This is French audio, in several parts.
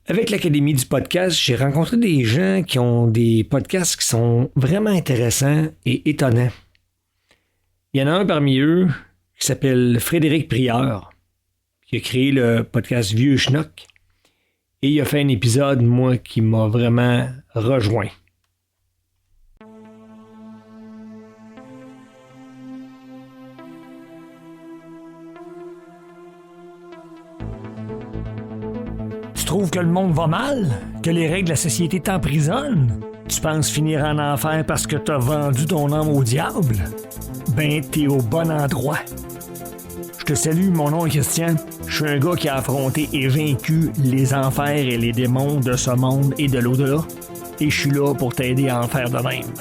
Avec l'Académie du podcast, j'ai rencontré des gens qui ont des podcasts qui sont vraiment intéressants et étonnants. Il y en a un parmi eux qui s'appelle Frédéric Prieur, qui a créé le podcast Vieux Schnock, et il a fait un épisode, moi, qui m'a vraiment rejoint. Tu trouves que le monde va mal? Que les règles de la société t'emprisonnent? Tu penses finir en enfer parce que t'as vendu ton âme au diable? Ben, t'es au bon endroit. Je te salue, mon nom est Christian. Je suis un gars qui a affronté et vaincu les enfers et les démons de ce monde et de l'au-delà. Et je suis là pour t'aider à en faire de même.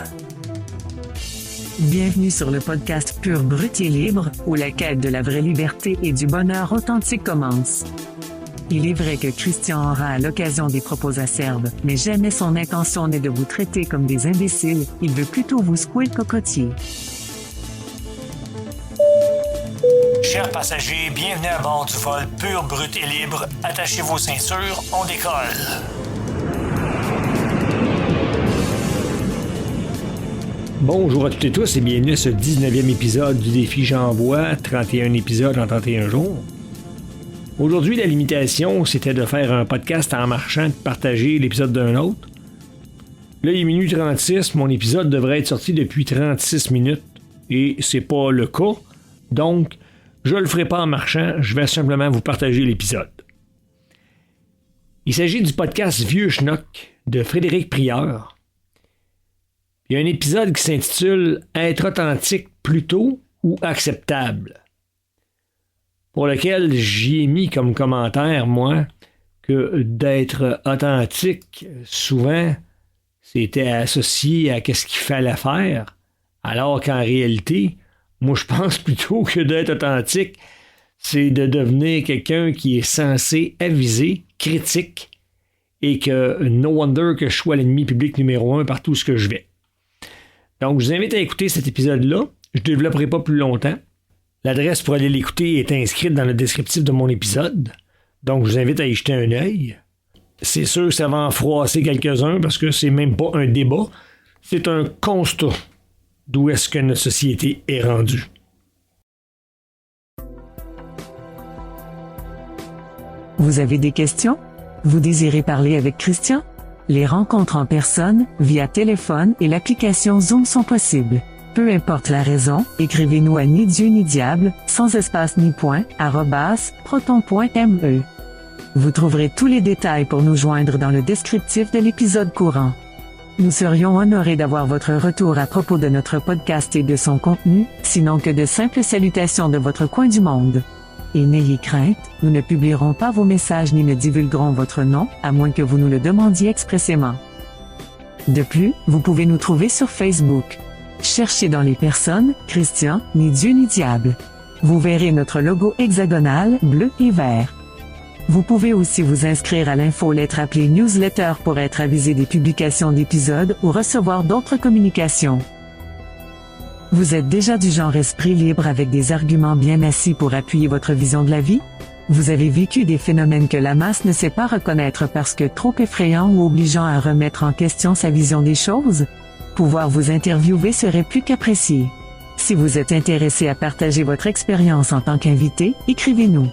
Bienvenue sur le podcast Pur, Brut et Libre, où la quête de la vraie liberté et du bonheur authentique commence. Il est vrai que Christian aura à l'occasion des propos acerbes, mais jamais son intention n'est de vous traiter comme des imbéciles, il veut plutôt vous secouer le cocotier. Chers passagers, bienvenue à bord du vol Pur, Brut et Libre. Attachez vos ceintures, on décolle. Bonjour à toutes et tous et bienvenue à ce 19e épisode du défi J'envoie, 31 épisodes en 31 jours. Aujourd'hui, la limitation, c'était de faire un podcast en marchant, de partager l'épisode d'un autre. Là, il est minuit 36, mon épisode devrait être sorti depuis 36 minutes et c'est pas le cas. Donc, je le ferai pas en marchant, je vais simplement vous partager l'épisode. Il s'agit du podcast Vieux Schnock de Frédéric Prieur. Il y a un épisode qui s'intitule « Être authentique plutôt ou acceptable ?» pour lequel j'y ai mis comme commentaire, moi, que d'être authentique, souvent, c'était associé à qu'est-ce qu'il fallait faire, alors qu'en réalité, moi, je pense plutôt que d'être authentique, c'est de devenir quelqu'un qui est censé aviser, critique, et que no wonder que je sois l'ennemi public numéro 1 partout où je vais. Donc, je vous invite à écouter cet épisode-là. Je ne développerai pas plus longtemps. L'adresse pour aller l'écouter est inscrite dans le descriptif de mon épisode. Donc, je vous invite à y jeter un œil. C'est sûr que ça va en froisser quelques-uns parce que c'est même pas un débat. C'est un constat d'où est-ce que notre société est rendue. Vous avez des questions? Vous désirez parler avec Christian? Les rencontres en personne, via téléphone et l'application Zoom sont possibles. Peu importe la raison, écrivez-nous à ni Dieu ni diable, sans espace ni point, @proton.me. Vous trouverez tous les détails pour nous joindre dans le descriptif de l'épisode courant. Nous serions honorés d'avoir votre retour à propos de notre podcast et de son contenu, sinon que de simples salutations de votre coin du monde. Et n'ayez crainte, nous ne publierons pas vos messages ni ne divulguerons votre nom, à moins que vous nous le demandiez expressément. De plus, vous pouvez nous trouver sur Facebook. Cherchez dans les personnes, Christian, ni Dieu ni diable. Vous verrez notre logo hexagonal, bleu et vert. Vous pouvez aussi vous inscrire à l'infolettre appelée newsletter pour être avisé des publications d'épisodes ou recevoir d'autres communications. Vous êtes déjà du genre esprit libre avec des arguments bien assis pour appuyer votre vision de la vie? Vous avez vécu des phénomènes que la masse ne sait pas reconnaître parce que trop effrayants ou obligeants à remettre en question sa vision des choses? Pouvoir vous interviewer serait plus qu'apprécié. Si vous êtes intéressé à partager votre expérience en tant qu'invité, écrivez-nous.